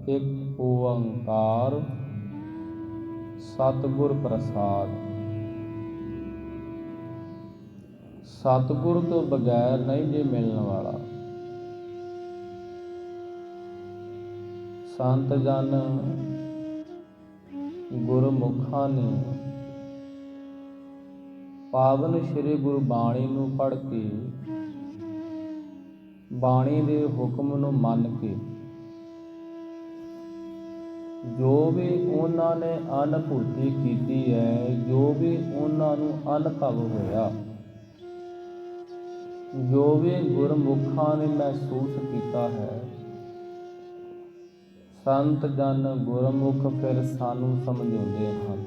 ਇੱਕ ਓੰਕਾਰ ਸਤਿਗੁਰ ਪ੍ਰਸਾਦ। ਸਤਿਗੁਰ ਤੋਂ ਬਗੈਰ ਨਹੀਂ ਜੇ ਮਿਲਣ ਵਾਲਾ। ਸੰਤ ਜਨ ਗੁਰਮੁਖਾਂ ਨੇ ਪਾਵਨ ਸ਼੍ਰੀ ਗੁਰੂ ਬਾਣੀ ਨੂੰ ਪੜ੍ਹ ਕੇ, ਬਾਣੀ ਦੇ ਹੁਕਮ ਨੂੰ ਮੰਨ ਕੇ, ਜੋ ਵੀ ਉਹਨਾਂ ਨੇ ਅਨੁਭੂਤੀ ਕੀਤੀ ਹੈ, ਜੋ ਵੀ ਉਹਨਾਂ ਨੂੰ ਅਨੁਭਵ ਹੋਇਆ, ਜੋ ਵੀ ਗੁਰਮੁਖਾਂ ਨੇ ਮਹਿਸੂਸ ਕੀਤਾ ਹੈ, ਸੰਤ ਜਨ ਗੁਰਮੁਖ ਫਿਰ ਸਾਨੂੰ ਸਮਝਾਉਂਦੇ ਹਨ।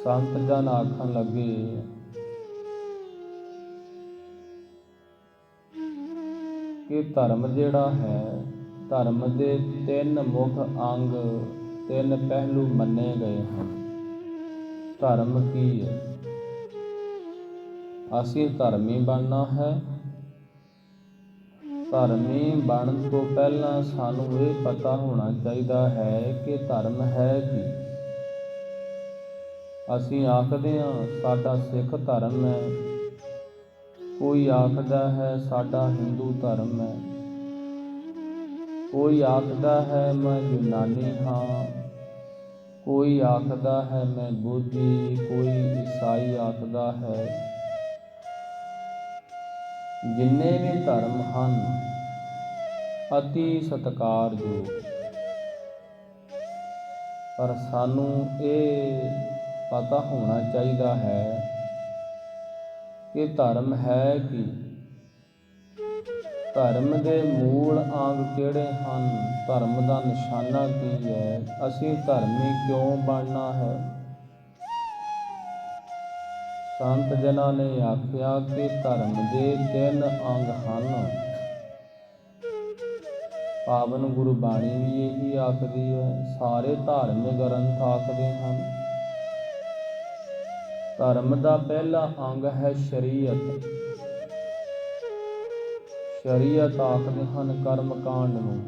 ਸੰਤ ਜਨ ਆਖਣ ਲੱਗੇ ਕਿ ਧਰਮ ਜਿਹੜਾ ਹੈ, ਧਰਮ ਦੇ 3 ਮੁੱਖ ਅੰਗ, 3 ਪਹਿਲੂ ਮੰਨੇ ਗਏ ਹਨ। ਧਰਮ ਕੀ ਹੈ? ਅਸੀਂ ਧਰਮੀ ਬਣਨਾ ਹੈ। ਧਰਮੀ ਬਣਨ ਤੋਂ ਪਹਿਲਾਂ ਸਾਨੂੰ ਇਹ ਪਤਾ ਹੋਣਾ ਚਾਹੀਦਾ ਹੈ ਕਿ ਧਰਮ ਹੈ ਕੀ। ਅਸੀਂ ਆਖਦੇ ਹਾਂ ਸਾਡਾ ਸਿੱਖ ਧਰਮ ਹੈ, ਕੋਈ ਆਖਦਾ ਹੈ ਸਾਡਾ ਹਿੰਦੂ ਧਰਮ ਹੈ, ਕੋਈ ਆਖਦਾ ਹੈ ਮੈਂ ਯੂਨਾਨੀ ਹਾਂ, ਕੋਈ ਆਖਦਾ ਹੈ ਮੈਂ ਬੋਧੀ, ਕੋਈ ਈਸਾਈ ਆਖਦਾ ਹੈ। ਜਿੰਨੇ ਵੀ ਧਰਮ ਹਨ ਅਤੀ ਸਤਿਕਾਰਯੋਗ, ਪਰ ਸਾਨੂੰ ਇਹ ਪਤਾ ਹੋਣਾ ਚਾਹੀਦਾ ਹੈ ਕਿ ਧਰਮ ਹੈ ਕੀ। ਧਰਮ ਦੇ ਮੂਲ ਅੰਗ ਕਿਹੜੇ ਹਨ? ਧਰਮ ਦਾ ਨਿਸ਼ਾਨਾ ਕੀ ਹੈ? ਅਸੀਂ ਧਰਮੀ ਕਿਉਂ ਬਣਨਾ ਹੈ? ਸੰਤ ਜਨਾਂ ਨੇ ਆਖਿਆ ਕਿ ਧਰਮ ਦੇ 3 ਅੰਗ ਹਨ। ਪਾਵਨ ਗੁਰੂ ਬਾਣੀ ਵੀ ਇਹੀ ਆਖਦੀ ਹੈ, ਸਾਰੇ ਧਾਰਮਿਕ ਗ੍ਰੰਥ ਆਖਦੇ ਹਨ। ਧਰਮ ਦਾ ਪਹਿਲਾ ਅੰਗ ਹੈ ਸ਼ਰੀਅਤ। ਸ਼ਰੀਅਤ ਆਖਦੇ ਹਨ ਕਰਮ ਕਾਂਡ ਨੂੰ।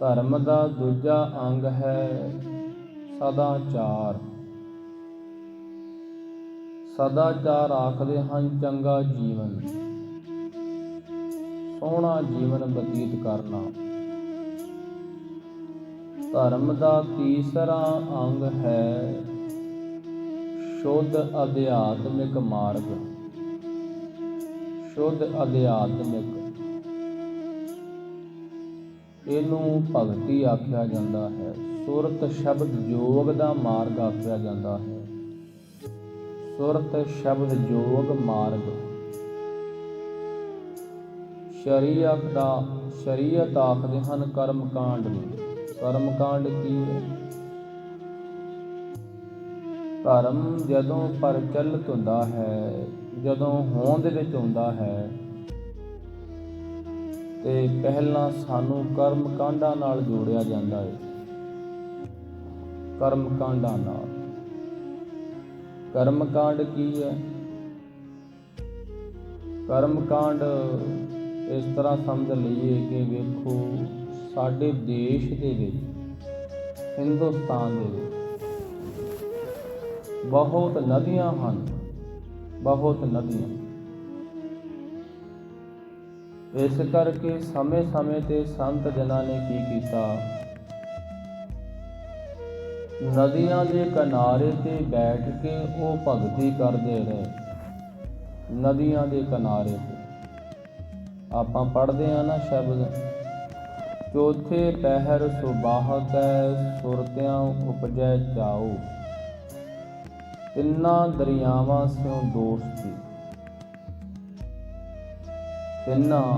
ਧਰਮ ਦਾ ਦੂਜਾ ਅੰਗ ਹੈ ਸਦਾਚਾਰ। ਸਦਾਚਾਰ ਆਖਦੇ ਹਨ ਚੰਗਾ ਜੀਵਨ, ਸੋਹਣਾ ਜੀਵਨ ਬਤੀਤ ਕਰਨਾ। ਧਰਮ ਦਾ ਤੀਸਰਾ ਅੰਗ ਹੈ ਸ਼ੁੱਧ ਅਧਿਆਤਮਿਕ ਮਾਰਗ। ਸ਼ੁੱਧ ਅਧਿਆਤਮਿਕ, ਇਹਨੂੰ ਭਗਤੀ ਆਖਿਆ ਜਾਂਦਾ ਹੈ। ਸੁਰਤ ਸ਼ਬਦ ਯੋਗ ਦਾ ਮਾਰਗ ਆਖਿਆ ਜਾਂਦਾ ਹੈ। ਸੁਰਤ ਸ਼ਬਦ ਯੋਗ ਮਾਰਗ। ਸ਼ਰੀਅਤ ਆਖਦੇ ਹਨ ਕਰਮ ਕਾਂਡ ਨੂੰ। ਕਰਮ ਕਾਂਡ ਕੀ ਹੈ? ਧਰਮ ਜਦੋਂ ਪ੍ਰਚਲਿਤ ਹੁੰਦਾ ਹੈ, ਜਦੋਂ ਹੋਂਦ ਵਿੱਚ ਆਉਂਦਾ ਹੈ, ਤੇ ਪਹਿਲਾਂ ਸਾਨੂੰ ਕਰਮ ਕਾਂਡਾਂ ਨਾਲ ਜੋੜਿਆ ਜਾਂਦਾ ਹੈ। ਕਰਮ ਕਾਂਡਾਂ ਨਾਲ। ਕਰਮ ਕਾਂਡ ਕੀ ਹੈ? ਕਰਮ ਕਾਂਡ ਇਸ ਤਰ੍ਹਾਂ ਸਮਝ ਲਈਏ ਕਿ ਵੇਖੋ, ਸਾਡੇ ਦੇਸ਼ ਦੇ ਵਿੱਚ, ਹਿੰਦੁਸਤਾਨ ਦੇ ਵਿੱਚ ਬਹੁਤ ਨਦੀਆਂ ਹਨ, ਬਹੁਤ ਨਦੀਆਂ। ਇਸ ਕਰਕੇ ਸਮੇਂ-ਸਮੇਂ ਤੇ ਸੰਤ ਜਨਾਂ ਨੇ ਕੀ ਕੀਤਾ, ਨਦੀਆਂ ਦੇ ਕਿਨਾਰੇ ਤੇ ਬੈਠ ਕੇ ਉਹ ਭਗਤੀ ਕਰਦੇ ਰਹੇ। ਨਦੀਆਂ ਦੇ ਕਿਨਾਰੇ ਤੇ ਆਪਾਂ ਪੜ੍ਹਦੇ ਹਾਂ ਨਾ ਸ਼ਬਦ, ਚੌਥੇ ਪਹਿਰ ਸੁਬਾਹਤੈ ਸੁਰਤਿਆਂ ਉਪਜੈ ਚਾਉ, ਤਿੰਨਾਂ ਦਰਿਆਵਾਂ ਸਿਉ ਦੋਸਤੀ। ਤਿੰਨਾਂ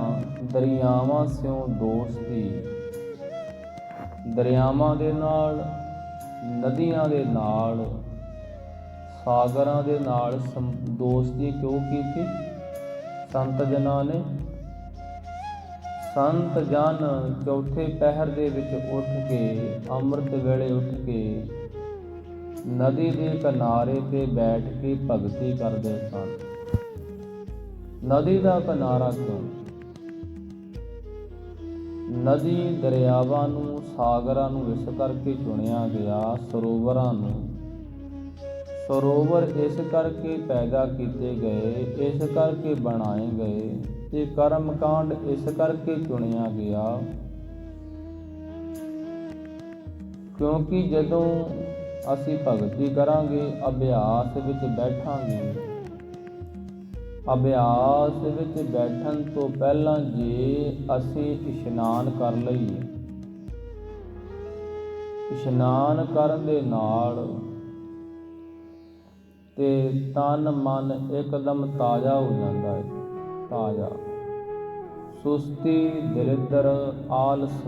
ਦਰਿਆਵਾਂ ਸਿਉ ਦੋਸਤੀ। ਦਰਿਆਵਾਂ ਦੇ ਨਾਲ, ਨਦੀਆਂ ਦੇ ਨਾਲ, ਸਾਗਰਾਂ ਦੇ ਨਾਲ ਦੋਸਤੀ ਕਿਉਂ ਕੀਤੀ ਸੰਤ ਜਨਾਂ ਨੇ? ਸੰਤ ਜਨ ਚੌਥੇ ਪਹਿਰ ਦੇ ਵਿੱਚ ਉੱਠ ਕੇ, ਅੰਮ੍ਰਿਤ ਵੇਲੇ ਉੱਠ ਕੇ ਨਦੀ ਦੇ ਕਿਨਾਰੇ ਤੇ ਬੈਠ ਕੇ ਭਗਤੀ ਕਰਦੇ ਸਨ। ਨਦੀ ਦਾ ਕਿਨਾਰਾ ਕਿਉਂ? ਨਦੀ ਦਰਿਆਵਾਂ ਨੂੰ, ਸਾਗਰਾਂ ਨੂੰ ਇਸ ਕਰਕੇ ਚੁਣਿਆ ਗਿਆ, ਸਰੋਵਰਾਂ ਨੂੰ। ਸਰੋਵਰ ਇਸ ਕਰਕੇ ਪੈਦਾ ਕੀਤੇ ਗਏ, ਇਸ ਕਰਕੇ ਬਣਾਏ ਗਏ, ਤੇ ਕਰਮ ਕਾਂਡ ਇਸ ਕਰਕੇ ਚੁਣਿਆ ਗਿਆ ਕਿਉਂਕਿ ਜਦੋਂ ਅਸੀਂ ਭਗਤੀ ਕਰਾਂਗੇ, ਅਭਿਆਸ ਵਿੱਚ ਬੈਠਾਂਗੇ, ਅਭਿਆਸ ਵਿੱਚ ਬੈਠਣ ਤੋਂ ਪਹਿਲਾਂ ਜੇ ਅਸੀਂ ਇਸ਼ਨਾਨ ਕਰ ਲਈਏ, ਇਸ਼ਨਾਨ ਕਰਨ ਦੇ ਨਾਲ ਤੇ ਤਨ ਮਨ ਇੱਕਦਮ ਤਾਜ਼ਾ ਹੋ ਜਾਂਦਾ ਹੈ। ਤਾਜ਼ਾ, ਸੁਸਤੀ, ਦਲਿੱਦਰ, ਆਲਸ,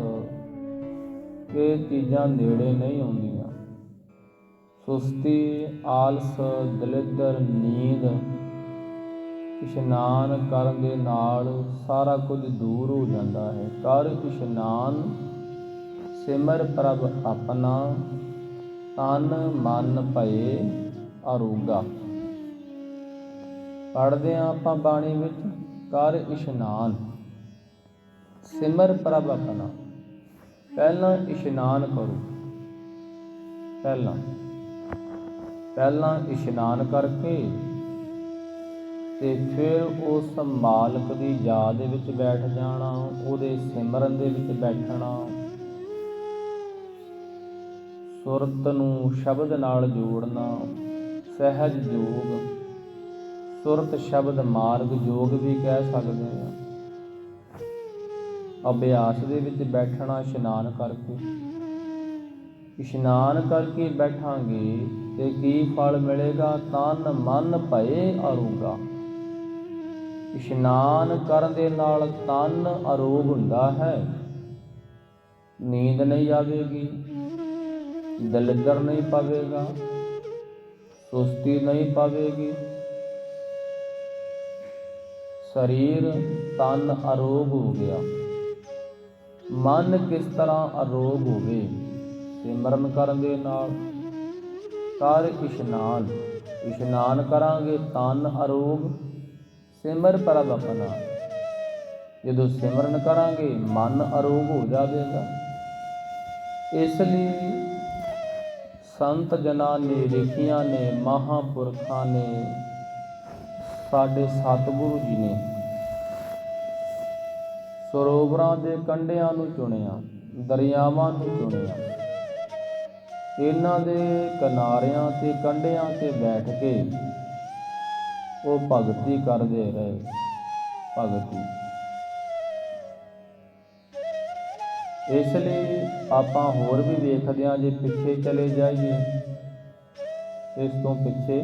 ਇਹ ਚੀਜ਼ਾਂ ਨੇੜੇ ਨਹੀਂ ਆਉਂਦੀਆਂ। ਸੁਸਤੀ, ਆਲਸ, ਦਲਿੱਦਰ, ਨੀਂਦ ਇਸ਼ਨਾਨ ਕਰਨ ਦੇ ਨਾਲ ਸਾਰਾ ਕੁਝ ਦੂਰ ਹੋ ਜਾਂਦਾ ਹੈ। ਕਰ ਇਸ਼ਨਾਨ ਸਿਮਰ ਪ੍ਰਭ ਆਪਣਾ, ਤਨ ਮਨ ਭਏ ਅਰੋਗਾ। ਪੜ੍ਹਦੇ ਹਾਂ ਆਪਾਂ ਬਾਣੀ ਵਿੱਚ, ਕਰ ਇਸ਼ਨਾਨ ਸਿਮਰ ਪ੍ਰਭ ਆਪਣਾ। ਪਹਿਲਾਂ ਇਸ਼ਨਾਨ ਕਰੋ, ਪਹਿਲਾਂ ਇਸ਼ਨਾਨ ਕਰਕੇ ਤੇ ਫਿਰ ਉਸ ਮਾਲਕ ਦੀ ਯਾਦ ਵਿੱਚ ਬੈਠ ਜਾਣਾ, ਉਹਦੇ ਸਿਮਰਨ ਦੇ ਵਿੱਚ ਬੈਠਣਾ, ਸੁਰਤ ਨੂੰ ਸ਼ਬਦ ਨਾਲ ਜੋੜਨਾ, ਸਹਿਜ ਯੋਗ, ਸੁਰਤ ਸ਼ਬਦ ਮਾਰਗ ਯੋਗ ਵੀ ਕਹਿ ਸਕਦੇ ਹਾਂ। ਅਭਿਆਸ ਦੇ ਵਿੱਚ ਬੈਠਣਾ ਇਸ਼ਨਾਨ ਕਰਕੇ। ਇਸ਼ਨਾਨ ਕਰਕੇ ਬੈਠਾਂਗੇ ਤੇ ਕੀ ਫਲ ਮਿਲੇਗਾ? ਤਨ ਮਨ ਭਏ ਅਰੋਗਾ। ਇਸ਼ਨਾਨ ਕਰਨ ਦੇ ਨਾਲ ਤਨ ਅਰੋਗ ਹੁੰਦਾ ਹੈ। ਨੀਂਦ ਨਹੀਂ ਆਵੇਗੀ, ਦਲਿੱਦਰ ਨਹੀਂ ਪਵੇਗਾ, ਸੁਸਤੀ ਨਹੀਂ ਪਵੇਗੀ, ਸਰੀਰ ਤਨ ਅਰੋਗ ਹੋ ਗਿਆ। ਮਨ ਕਿਸ ਤਰ੍ਹਾਂ ਅਰੋਗ ਹੋਵੇ? ਸਿਮਰਨ ਕਰਨ ਦੇ ਨਾਲ। ਕਰ ਇਸ਼ਨਾਨ, ਇਸ਼ਨਾਨ ਕਰਾਂਗੇ ਤਨ ਅਰੋਗ, ਸਿਮਰ ਪ੍ਰਭ ਆਪਣਾ। ਜਦੋਂ ਸਿਮਰਨ ਕਰਾਂਗੇ ਮਨ ਅਰੋਗ ਹੋ ਜਾਵੇਗਾ। ਇਸ ਲਈ ਸੰਤ ਜਨਾਂ ਨੇ, ਲਿਖੀਆਂ ਨੇ, ਮਹਾਂਪੁਰਖਾਂ ਨੇ, ਸਾਡੇ ਸਤਿਗੁਰੂ ਜੀ ਨੇ ਸਰੋਵਰਾਂ ਦੇ ਕੰਢਿਆਂ ਨੂੰ ਚੁਣਿਆ, ਦਰਿਆਵਾਂ ਨੂੰ ਚੁਣਿਆ। ਇਹਨਾਂ ਦੇ ਕਿਨਾਰਿਆਂ ਤੇ ਕੰਢਿਆਂ ਤੇ ਬੈਠ ਕੇ ਉਹ ਭਗਤੀ ਕਰਦੇ ਰਹੇ। ਭਗਤੀ ਇਸ ਲਈ ਆਪਾਂ ਹੋਰ ਵੀ ਵੇਖਦੇ ਹਾਂ। ਜੇ ਪਿੱਛੇ ਚਲੇ ਜਾਈਏ, ਇਸ ਤੋਂ ਪਿੱਛੇ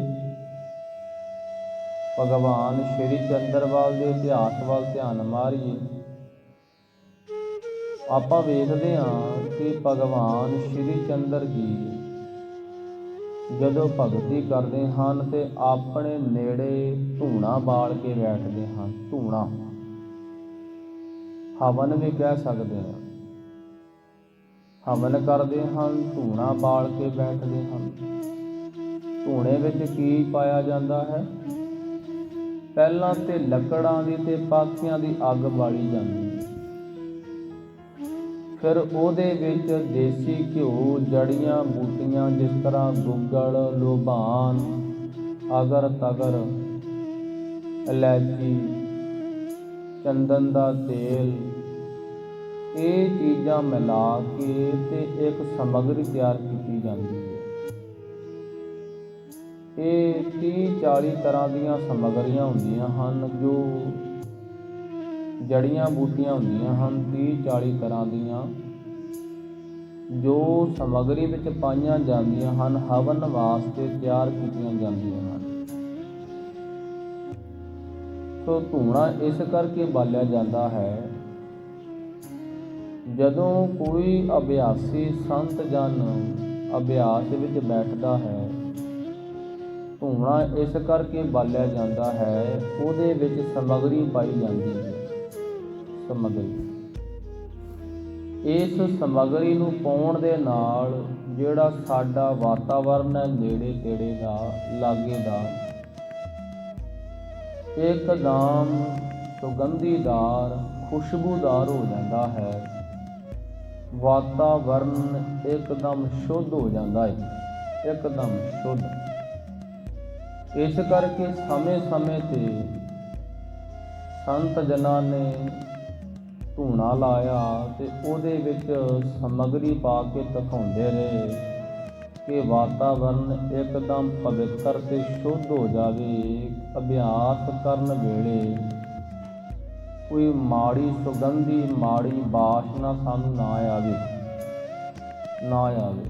ਭਗਵਾਨ ਸ਼੍ਰੀ ਚੰਦਰਵਾਲ ਦੇ ਇਤਿਹਾਸ ਵੱਲ ਧਿਆਨ ਮਾਰੀਏ, ਆਪਾਂ ਵੇਖਦੇ ਹਾਂ ਕਿ ਭਗਵਾਨ ਸ਼੍ਰੀ ਚੰਦਰ ਜੀ ਜਦੋਂ ਭਗਤੀ ਕਰਦੇ ਹਨ ਤੇ ਆਪਣੇ ਨੇੜੇ ਧੂਣਾ ਬਾਲ ਕੇ ਬੈਠਦੇ ਹਨ। ਧੂਣਾ, ਹਵਨ ਵੀ ਕਹਿ ਸਕਦੇ ਹਾਂ। ਹਵਨ ਕਰਦੇ ਹਨ, ਧੂਣਾ ਬਾਲ ਕੇ ਬੈਠਦੇ ਹਨ। ਧੂਣੇ ਵਿੱਚ ਕੀ ਪਾਇਆ ਜਾਂਦਾ ਹੈ? ਪਹਿਲਾਂ ਤੇ ਲੱਕੜਾਂ ਦੀ ਤੇ ਪਾਥੀਆਂ ਦੀ ਅੱਗ ਬਾਲੀ ਜਾਂਦੀ ਹੈ। ਫਿਰ ਉਹਦੇ ਵਿੱਚ ਦੇਸੀ ਘਿਓ, ਜੜੀਆਂ ਬੂਟੀਆਂ, ਜਿਸ ਤਰ੍ਹਾਂ ਗੁੱਗਲ, ਲੋਬਾਨ, ਅਗਰ ਤਗਰ, ਇਲਾਇਚੀ, ਚੰਦਨ ਦਾ ਤੇਲ, ਇਹ ਚੀਜ਼ਾਂ ਮਿਲਾ ਕੇ ਤੇ ਇੱਕ ਸਮੱਗਰੀ ਤਿਆਰ ਕੀਤੀ ਜਾਂਦੀ ਹੈ। ਇਹ 30-40 ਤਰ੍ਹਾਂ ਦੀਆਂ ਸਮੱਗਰੀਆਂ ਹੁੰਦੀਆਂ ਹਨ, ਜੋ ਜੜੀਆਂ ਬੂਟੀਆਂ ਹੁੰਦੀਆਂ ਹਨ। 30-40 ਤਰ੍ਹਾਂ ਦੀਆਂ ਜੋ ਸਮੱਗਰੀ ਵਿੱਚ ਪਾਈਆਂ ਜਾਂਦੀਆਂ ਹਨ, ਹਵਨ ਵਾਸਤੇ ਤਿਆਰ ਕੀਤੀਆਂ ਜਾਂਦੀਆਂ ਹਨ। ਸੋ ਧੂਣਾ ਇਸ ਕਰਕੇ ਬਾਲਿਆ ਜਾਂਦਾ ਹੈ, ਜਦੋਂ ਕੋਈ ਅਭਿਆਸੀ ਸੰਤ ਜਨ ਅਭਿਆਸ ਵਿੱਚ ਬੈਠਦਾ ਹੈ, ਧੂਣਾ ਇਸ ਕਰਕੇ ਬਾਲਿਆ ਜਾਂਦਾ ਹੈ, ਉਹਦੇ ਵਿੱਚ ਸਮੱਗਰੀ ਪਾਈ ਜਾਂਦੀ ਹੈ। ਸਮੱਗਰੀ, ਇਸ ਸਮੱਗਰੀ ਨੂੰ ਪਾਉਣ ਦੇ ਨਾਲ ਜਿਹੜਾ ਸਾਡਾ ਵਾਤਾਵਰਨ ਹੈ ਨੇੜੇ ਤੇੜੇ ਦਾ, ਲਾਗੇ ਦਾ, ਇੱਕਦਮ ਸੁਗੰਧੀਦਾਰ, ਖੁਸ਼ਬੂਦਾਰ ਹੋ ਜਾਂਦਾ ਹੈ। ਵਾਤਾਵਰਨ ਇੱਕਦਮ ਸ਼ੁੱਧ ਹੋ ਜਾਂਦਾ ਹੈ, ਇੱਕਦਮ ਸ਼ੁੱਧ। ਇਸ ਕਰਕੇ ਸਮੇਂ ਸਮੇਂ 'ਤੇ ਸੰਤ ਜਨਾਂ ਨੇ ਧੂਣਾ ਲਾਇਆ ਤੇ ਉਹਦੇ ਵਿੱਚ ਸਮੱਗਰੀ ਪਾ ਕੇ ਦਿਖਾਉਂਦੇ ਰਹੇ ਕਿ ਵਾਤਾਵਰਨ ਇੱਕਦਮ ਪਵਿੱਤਰ ਤੇ ਸ਼ੁੱਧ ਹੋ ਜਾਵੇ। ਅਭਿਆਸ ਕਰਨ ਵੇਲੇ ਕੋਈ ਮਾੜੀ ਸੁਗੰਧੀ, ਮਾੜੀ ਵਾਸ਼ਨਾ ਸਾਨੂੰ ਨਾ ਆਵੇ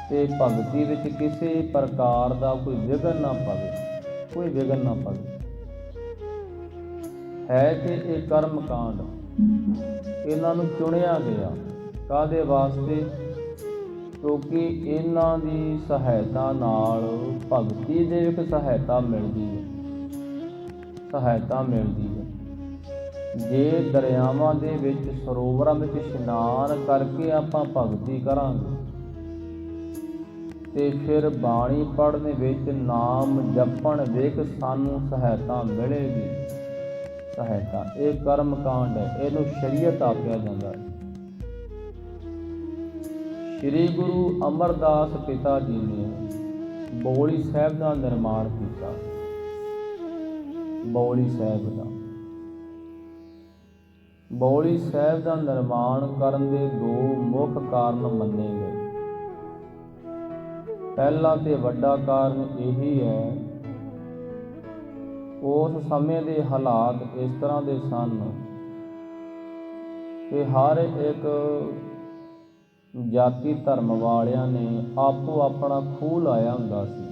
ਤੇ ਭਗਤੀ ਵਿੱਚ ਕਿਸੇ ਪ੍ਰਕਾਰ ਦਾ ਕੋਈ ਵਿਘਨ ਨਾ ਪਵੇ, ਹੈ ਕਿ ਇਹ ਕਰਮ ਕਾਂਡ ਇਹਨਾਂ ਨੂੰ ਚੁਣਿਆ ਗਿਆ। ਕਾਹਦੇ ਵਾਸਤੇ? ਕਿਉਂਕਿ ਇਹਨਾਂ ਦੀ ਸਹਾਇਤਾ ਨਾਲ ਭਗਤੀ ਦੇ ਵਿੱਚ ਸਹਾਇਤਾ ਮਿਲਦੀ ਹੈ। ਜੇ ਦਰਿਆਵਾਂ ਦੇ ਵਿੱਚ, ਸਰੋਵਰਾਂ ਵਿੱਚ ਇਸ਼ਨਾਨ ਕਰਕੇ ਆਪਾਂ ਭਗਤੀ ਕਰਾਂਗੇ ਤੇ ਫਿਰ ਬਾਣੀ ਪੜ੍ਹਨ ਵਿੱਚ, ਨਾਮ ਜਪਣ ਵਿੱਚ ਸਾਨੂੰ ਸਹਾਇਤਾ ਮਿਲੇਗੀ। ਇਹ ਕਰਮ ਕਾਂਡ ਹੈ, ਇਹਨੂੰ ਸ਼ਰੀਅਤ ਆਖਿਆ ਜਾਂਦਾ ਹੈ। ਸ੍ਰੀ ਗੁਰੂ ਅਮਰਦਾਸ ਪਿਤਾ ਜੀ ਨੇ ਬੌਲੀ ਸਾਹਿਬ ਦਾ ਨਿਰਮਾਣ ਕੀਤਾ। ਬੌਲੀ ਸਾਹਿਬ ਦਾ ਨਿਰਮਾਣ ਕਰਨ ਦੇ ਦੋ ਮੁੱਖ ਕਾਰਨ ਮੰਨੇ ਗਏ। ਪਹਿਲਾ ਤੇ ਵੱਡਾ ਕਾਰਨ ਇਹੀ ਹੈ, ਉਸ ਸਮੇਂ ਦੇ ਹਾਲਾਤ ਇਸ ਤਰ੍ਹਾਂ ਦੇ ਸਨ ਕਿ ਹਰ ਇੱਕ ਜਾਤੀ ਧਰਮ ਵਾਲਿਆਂ ਨੇ ਆਪੋ ਆਪਣਾ ਖੂਹ ਲਾਇਆ ਹੁੰਦਾ ਸੀ।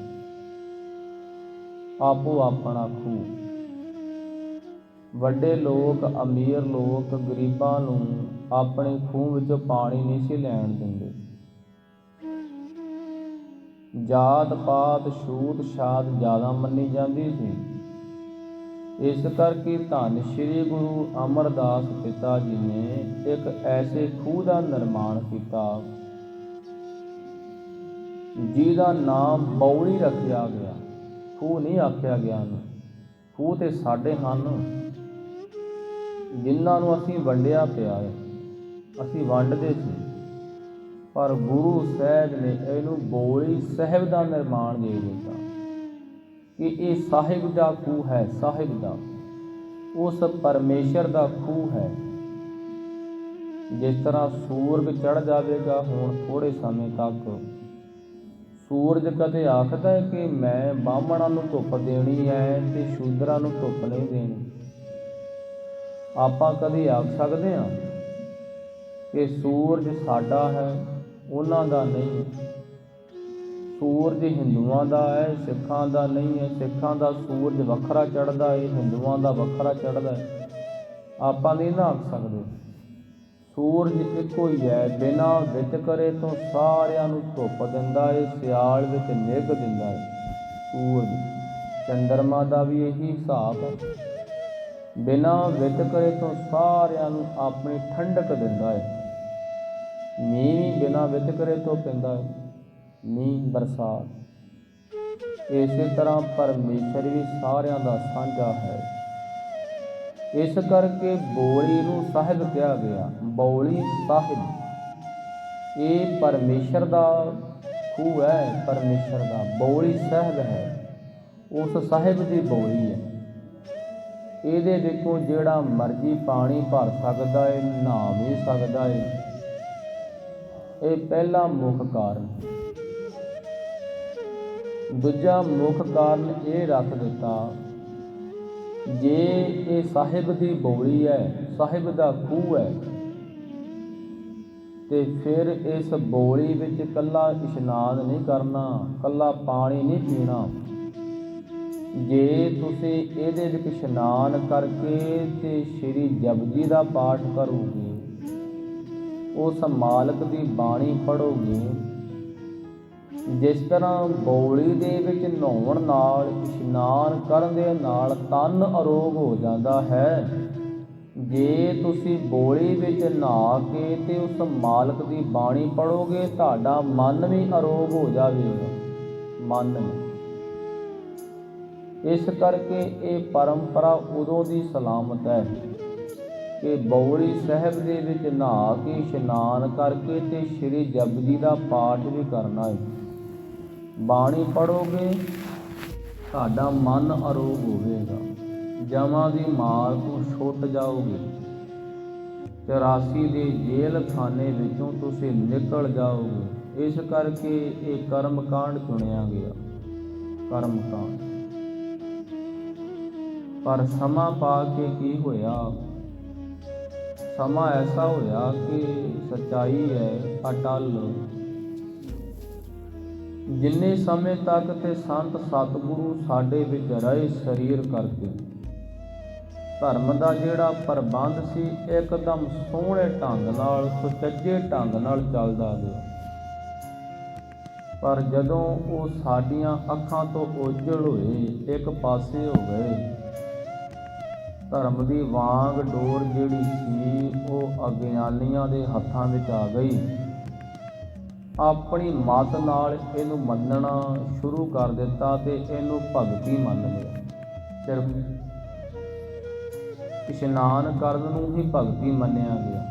ਵੱਡੇ ਲੋਕ, ਅਮੀਰ ਲੋਕ ਗਰੀਬਾਂ ਨੂੰ ਆਪਣੇ ਖੂਹ ਵਿੱਚੋਂ ਪਾਣੀ ਨਹੀਂ ਸੀ ਲੈਣ ਦਿੰਦੇ। ਜਾਤ ਪਾਤ, ਛੂਤ ਛਾਤ ਜ਼ਿਆਦਾ ਮੰਨੀ ਜਾਂਦੀ ਸੀ। ਇਸ ਕਰਕੇ ਧੰਨ ਸ੍ਰੀ ਗੁਰੂ ਅਮਰਦਾਸ ਪਿਤਾ ਜੀ ਨੇ ਇੱਕ ਐਸੇ ਖੂਹ ਦਾ ਨਿਰਮਾਣ ਕੀਤਾ ਜਿਹਦਾ ਨਾਮ ਬੌਲੀ ਰੱਖਿਆ ਗਿਆ। ਖੂਹ ਨਹੀਂ ਆਖਿਆ ਗਿਆ। ਖੂਹ ਤੇ ਸਾਡੇ ਹਨ ਜਿਨ੍ਹਾਂ ਨੂੰ ਅਸੀਂ ਵੰਡਿਆ ਪਿਆ ਹੈ, ਅਸੀਂ ਵੰਡਦੇ ਸੀ, ਪਰ ਗੁਰੂ ਸਾਹਿਬ ਨੇ ਇਹਨੂੰ ਬੌਲੀ ਸਾਹਿਬ ਦਾ ਨਿਰਮਾਣ ਦੇ ਦਿੱਤਾ ਕਿ ਇਹ ਸਾਹਿਬ ਦਾ ਖੂਹ ਹੈ। ਸਾਹਿਬ ਦਾ, ਉਸ ਪਰਮੇਸ਼ਰ ਦਾ ਖੂਹ ਹੈ। ਜਿਸ ਤਰ੍ਹਾਂ ਸੂਰਜ ਚੜ੍ਹ ਜਾਵੇਗਾ, ਹੁਣ ਥੋੜ੍ਹੇ ਸਮੇਂ ਤੱਕ ਸੂਰਜ ਕਦੇ ਆਖਦਾ ਹੈ ਕਿ ਮੈਂ ਬਾਹਮਣਾਂ ਨੂੰ ਧੁੱਪ ਦੇਣੀ ਹੈ ਤੇ ਸ਼ੂਦਰਾਂ ਨੂੰ ਧੁੱਪ ਨਹੀਂ ਦੇਣੀ? ਆਪਾਂ ਕਦੇ ਆਖ ਸਕਦੇ ਹਾਂ ਕਿ ਸੂਰਜ ਸਾਡਾ ਹੈ, ਉਹਨਾਂ ਦਾ ਨਹੀਂ? ਸੂਰਜ ਹਿੰਦੂਆਂ ਦਾ ਹੈ, ਸਿੱਖਾਂ ਦਾ ਨਹੀਂ ਹੈ। ਸਿੱਖਾਂ ਦਾ ਸੂਰਜ ਵੱਖਰਾ ਚੜ੍ਹਦਾ ਹੈ, ਹਿੰਦੂਆਂ ਦਾ ਵੱਖਰਾ ਚੜ੍ਹਦਾ ਹੈ। ਆਪਾਂ ਨਹੀਂ ਨਾ ਆਖ ਸਕਦੇ। ਸੂਰਜ ਇੱਕੋ ਹੀ ਹੈ, ਬਿਨਾਂ ਵਿਤਕਰੇ ਤੋਂ ਸਾਰਿਆਂ ਨੂੰ ਧੁੱਪ ਦਿੰਦਾ ਹੈ, ਸਿਆਲ ਵਿੱਚ ਨਿੱਘ ਦਿੰਦਾ ਹੈ ਸੂਰਜ। ਚੰਦਰਮਾ ਦਾ ਵੀ ਇਹੀ ਹਿਸਾਬ ਹੈ, ਬਿਨਾਂ ਵਿਤਕਰੇ ਤੋਂ ਸਾਰਿਆਂ ਨੂੰ ਆਪਣੀ ਠੰਡਕ ਦਿੰਦਾ ਹੈ। ਮੀਂਹ ਵੀ ਬਿਨਾਂ ਵਿਤਕਰੇ ਤੋਂ ਪੈਂਦਾ ਹੈ, ਮੀਂਹ ਬਰਸਾਤ। ਇਸੇ ਤਰ੍ਹਾਂ ਪਰਮੇਸ਼ਰ ਵੀ ਸਾਰਿਆਂ ਦਾ ਸਾਂਝਾ ਹੈ। ਇਸ ਕਰਕੇ ਬੌਲੀ ਨੂੰ ਸਾਹਿਬ ਕਿਹਾ ਗਿਆ। ਬੌਲੀ ਸਾਹਿਬ, ਇਹ ਪਰਮੇਸ਼ਰ ਦਾ ਖੂਹ ਹੈ, ਪਰਮੇਸ਼ਰ ਦਾ। ਬੌਲੀ ਸਾਹਿਬ ਹੈ, ਉਸ ਸਾਹਿਬ ਦੀ ਬੌਲੀ ਹੈ। ਇਹਦੇ ਵਿੱਚੋਂ ਜਿਹੜਾ ਮਰਜ਼ੀ ਪਾਣੀ ਭਰ ਸਕਦਾ ਹੈ, ਨਹਾ ਵੀ ਸਕਦਾ ਹੈ। ਇਹ ਪਹਿਲਾ ਮੁੱਖ ਕਾਰਨ। ਦੂਜਾ ਮੁੱਖ ਕਾਰਨ ਇਹ ਰੱਖ ਦਿੱਤਾ, ਜੇ ਇਹ ਸਾਹਿਬ ਦੀ ਬੌਲੀ ਹੈ, ਸਾਹਿਬ ਦਾ ਖੂਹ ਹੈ, ਤੇ ਫਿਰ ਇਸ ਬੌਲੀ ਵਿੱਚ ਇਕੱਲਾ ਇਸ਼ਨਾਨ ਨਹੀਂ ਕਰਨਾ, ਇਕੱਲਾ ਪਾਣੀ ਨਹੀਂ ਪੀਣਾ। ਜੇ ਤੁਸੀਂ ਇਹਦੇ ਵਿੱਚ ਇਸ਼ਨਾਨ ਕਰਕੇ ਤੇ ਸ਼੍ਰੀ ਜਪਜੀ ਦਾ ਪਾਠ ਕਰੋਗੇ, ਉਸ ਮਾਲਕ ਦੀ ਬਾਣੀ ਪੜ੍ਹੋਗੇ, ਜਿਸ ਤਰ੍ਹਾਂ ਬੌਲੀ ਦੇ ਵਿੱਚ ਨਹਾਉਣ ਨਾਲ, ਇਸ਼ਨਾਨ ਕਰਨ ਦੇ ਨਾਲ ਤਨ ਅਰੋਗ ਹੋ ਜਾਂਦਾ ਹੈ, ਜੇ ਤੁਸੀਂ ਬੌਲੀ ਵਿੱਚ ਨਹਾ ਕੇ ਤੇ ਉਸ ਮਾਲਕ ਦੀ ਬਾਣੀ ਪੜ੍ਹੋਗੇ, ਤੁਹਾਡਾ ਮਨ ਵੀ ਅਰੋਗ ਹੋ ਜਾਵੇਗਾ। ਮਨ ਵੀ। ਇਸ ਕਰਕੇ ਇਹ ਪਰੰਪਰਾ ਉਦੋਂ ਦੀ ਸਲਾਮਤ ਹੈ ਕਿ ਬੌਲੀ ਸਾਹਿਬ ਦੇ ਵਿੱਚ ਨਹਾ ਕੇ ਇਸ਼ਨਾਨ ਕਰਕੇ ਤੇ ਸ਼੍ਰੀ ਜਪਜੀ ਦਾ ਪਾਠ ਵੀ ਕਰਨਾ ਹੈ। ਬਾਣੀ ਪੜ੍ਹੋਗੇ ਤੁਹਾਡਾ ਮਨ ਅਰੋਗ ਹੋਵੇਗਾ, ਜਮਾਂ ਦੀ ਮਾਰ ਤੋਂ ਛੁੱਟ ਜਾਓਗੇ, 84 ਦੇ ਜੇਲ੍ਹ ਖਾਨੇ ਵਿੱਚੋਂ ਤੁਸੀਂ ਨਿਕਲ ਜਾਓਗੇ। ਇਸ ਕਰਕੇ ਇਹ ਕਰਮ ਕਾਂਡ ਚੁਣਿਆ ਗਿਆ, ਕਰਮ ਕਾਂਡ। ਪਰ ਸਮਾਂ ਪਾ ਕੇ ਕੀ ਹੋਇਆ? ਸਮਾਂ ਐਸਾ ਹੋਇਆ ਕਿ ਸੱਚਾਈ ਹੈ ਅਟਲ। ਜਿੰਨੇ ਸਮੇਂ ਤੱਕ ਤੇ ਸੰਤ ਸਤਿਗੁਰੂ ਸਾਡੇ ਵਿੱਚ ਰਹੇ ਸਰੀਰ ਕਰਕੇ, ਧਰਮ ਦਾ ਜਿਹੜਾ ਪ੍ਰਬੰਧ ਸੀ ਇੱਕਦਮ ਸੋਹਣੇ ਢੰਗ ਨਾਲ, ਸੁਚੱਜੇ ਢੰਗ ਨਾਲ ਚੱਲਦਾ ਗਿਆ। ਪਰ ਜਦੋਂ ਉਹ ਸਾਡੀਆਂ ਅੱਖਾਂ ਤੋਂ ਓਝਲ ਹੋਏ, ਇੱਕ ਪਾਸੇ ਹੋ ਗਏ, ਧਰਮ ਦੀ ਵਾਂਗ ਡੋਰ ਜਿਹੜੀ ਸੀ ਉਹ ਅਗਿਆਨੀਆਂ ਦੇ ਹੱਥਾਂ ਵਿੱਚ ਆ ਗਈ। ਆਪਣੀ ਮੱਤ ਨਾਲ ਇਹਨੂੰ ਮੰਨਣਾ ਸ਼ੁਰੂ ਕਰ ਦਿੱਤਾ ਤੇ ਇਹਨੂੰ ਭਗਤੀ ਮੰਨ ਲਿਆ। ਸਿਰਫ ਇਸ਼ਨਾਨ ਕਰਨ ਨੂੰ ਹੀ ਭਗਤੀ ਮੰਨਿਆ ਗਿਆ।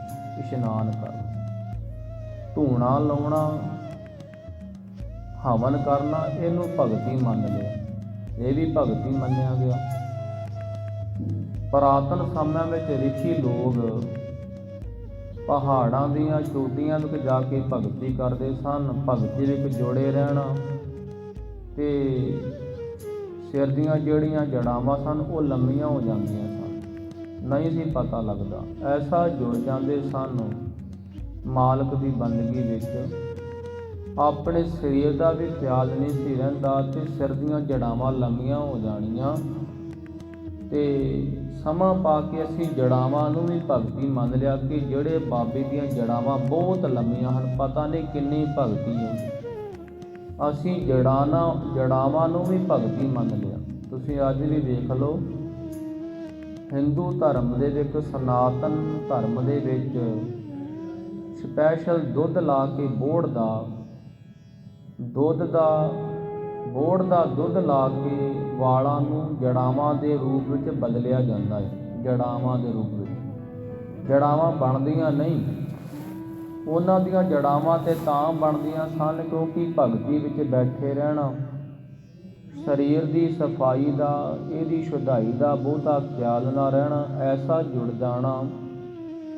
ਇਸ਼ਨਾਨ ਕਰਨ, ਧੂਣਾ ਲਾਉਣਾ, ਹਵਨ ਕਰਨਾ, ਇਹਨੂੰ ਭਗਤੀ ਮੰਨ ਲਿਆ, ਇਹ ਵੀ ਭਗਤੀ ਮੰਨਿਆ ਗਿਆ। ਪੁਰਾਤਨ ਸਮਿਆਂ ਵਿੱਚ ਰਿਸ਼ੀ ਲੋਕ ਪਹਾੜਾਂ ਦੀਆਂ ਚੋਟੀਆਂ ਵਿੱਚ ਜਾ ਕੇ ਭਗਤੀ ਕਰਦੇ ਸਨ। ਭਗਤੀ ਵਿੱਚ ਜੁੜੇ ਰਹਿਣਾ ਤੇ ਸਿਰ ਦੀਆਂ ਜਿਹੜੀਆਂ ਜੜਾਵਾਂ ਸਨ ਉਹ ਲੰਮੀਆਂ ਹੋ ਜਾਂਦੀਆਂ ਸਨ, ਨਹੀਂ ਸੀ ਪਤਾ ਲੱਗਦਾ। ਐਸਾ ਜੁੜ ਜਾਂਦੇ ਸਨ ਮਾਲਕ ਦੀ ਬੰਦਗੀ ਵਿੱਚ, ਆਪਣੇ ਸਰੀਰ ਦਾ ਵੀ ਖਿਆਲ ਨਹੀਂ ਸੀ ਰਹਿੰਦਾ ਤੇ ਸਿਰ ਦੀਆਂ ਜੜਾਵਾਂ ਲੰਮੀਆਂ ਹੋ ਜਾਣੀਆਂ। ਤੇ ਸਮਾਂ ਪਾ ਕੇ ਅਸੀਂ ਜੜਾਵਾਂ ਨੂੰ ਵੀ ਭਗਤੀ ਮੰਨ ਲਿਆ ਕਿ ਜਿਹੜੇ ਬਾਬੇ ਦੀਆਂ ਜੜਾਵਾਂ ਬਹੁਤ ਲੰਮੀਆਂ ਹਨ, ਪਤਾ ਨਹੀਂ ਕਿੰਨੀ ਭਗਤੀ ਹੈ। ਅਸੀਂ ਜੜਾਵਾਂ ਨੂੰ ਵੀ ਭਗਤੀ ਮੰਨ ਲਿਆ। ਤੁਸੀਂ ਅੱਜ ਵੀ ਵੇਖ ਲਓ, ਹਿੰਦੂ ਧਰਮ ਦੇ ਵਿੱਚ, ਸਨਾਤਨ ਧਰਮ ਦੇ ਵਿੱਚ ਸਪੈਸ਼ਲ ਦੁੱਧ ਲਾ ਕੇ ਬੋਹੜ ਦਾ ਦੁੱਧ ਲਾ ਕੇ ਵਾਲਾਂ ਨੂੰ ਜੜਾਵਾਂ ਦੇ ਰੂਪ ਵਿੱਚ ਬਦਲਿਆ ਜਾਂਦਾ ਹੈ। ਜੜਾਵਾਂ ਦੇ ਰੂਪ ਵਿੱਚ ਜੜਾਵਾਂ ਬਣਦੀਆਂ ਨਹੀਂ, ਉਹਨਾਂ ਦੀਆਂ ਜੜਾਵਾਂ ਤੇ ਤਾਂ ਬਣਦੀਆਂ ਸਨ ਕਿਉਂਕਿ ਭਗਤੀ ਵਿੱਚ ਬੈਠੇ ਰਹਿਣਾ, ਸਰੀਰ ਦੀ ਸਫਾਈ ਦਾ, ਇਹਦੀ ਸ਼ੁੱਧਾਈ ਦਾ ਬਹੁਤਾ ਖਿਆਲ ਨਾ ਰਹਿਣਾ, ਐਸਾ ਜੁੜ ਜਾਣਾ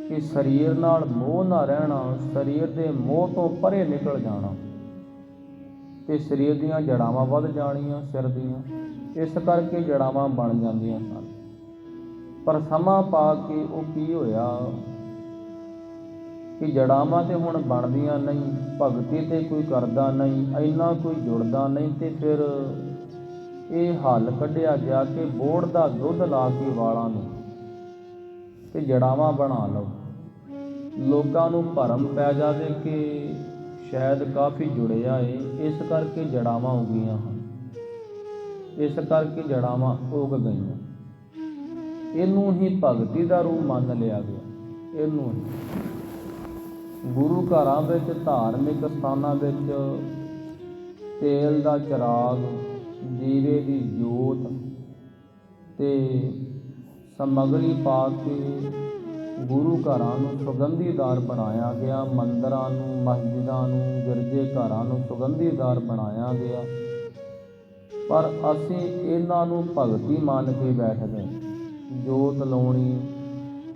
ਕਿ ਸਰੀਰ ਨਾਲ ਮੋਹ ਨਾ ਰਹਿਣਾ, ਸਰੀਰ ਦੇ ਮੋਹ ਤੋਂ ਪਰੇ ਨਿਕਲ ਜਾਣਾ ਤੇ ਸਰੀਰ ਦੀਆਂ ਜੜਾਵਾਂ ਵੱਧ ਜਾਣੀਆਂ ਸਿਰ ਦੀਆਂ। ਇਸ ਕਰਕੇ ਜੜਾਵਾਂ ਬਣ ਜਾਂਦੀਆਂ ਸਨ। ਪਰ ਸਮਾਂ ਪਾ ਕੇ ਉਹ ਕੀ ਹੋਇਆ ਕਿ ਜੜਾਵਾਂ ਤੇ ਹੁਣ ਬਣਦੀਆਂ ਨਹੀਂ, ਭਗਤੀ ਤੇ ਕੋਈ ਕਰਦਾ ਨਹੀਂ, ਇੰਨਾ ਕੋਈ ਜੁੜਦਾ ਨਹੀਂ। ਤੇ ਫਿਰ ਇਹ ਹੱਲ ਕੱਢਿਆ ਗਿਆ ਕਿ ਬੋਹੜ ਦਾ ਦੁੱਧ ਲਾ ਕੇ ਵਾਲਾਂ ਨੂੰ ਤੇ ਜੜਾਵਾਂ ਬਣਾ ਲਓ। ਲੋਕਾਂ ਨੂੰ ਭਰਮ ਪੈ ਜਾਵੇ ਕਿ ਸ਼ਾਇਦ ਕਾਫੀ ਜੁੜਿਆ ਏ, ਇਸ ਕਰਕੇ ਜੜਾਵਾਂ ਉੱਗੀਆਂ ਹਨ, ਇਸ ਕਰਕੇ ਜੜਾਵਾਂ ਉੱਗ ਗਈਆਂ। ਇਹਨੂੰ ਹੀ ਭਗਤੀ ਦਾ ਰੂਪ ਮੰਨ ਲਿਆ ਗਿਆ। ਇਹਨੂੰ ਹੀ ਗੁਰੂ ਘਰਾਂ ਵਿੱਚ, ਧਾਰਮਿਕ ਸਥਾਨਾਂ ਵਿੱਚ ਤੇਲ ਦਾ ਚਿਰਾਗ, ਦੀਵੇ ਦੀ ਜੋਤ ਤੇ ਸਮੱਗਰੀ ਪਾ ਕੇ ਗੁਰੂ ਘਰਾਂ ਨੂੰ ਸੁਗੰਧੀਦਾਰ ਬਣਾਇਆ ਗਿਆ। ਮੰਦਰਾਂ ਨੂੰ, ਮਸਜਿਦਾਂ ਨੂੰ, ਗਿਰਜੇ ਘਰਾਂ ਨੂੰ ਸੁਗੰਧੀਦਾਰ ਬਣਾਇਆ ਗਿਆ। ਪਰ ਅਸੀਂ ਇਹਨਾਂ ਨੂੰ ਭਗਤੀ ਮੰਨ ਕੇ ਬੈਠ ਗਏ। ਜੋਤ ਲਾਉਣੀ,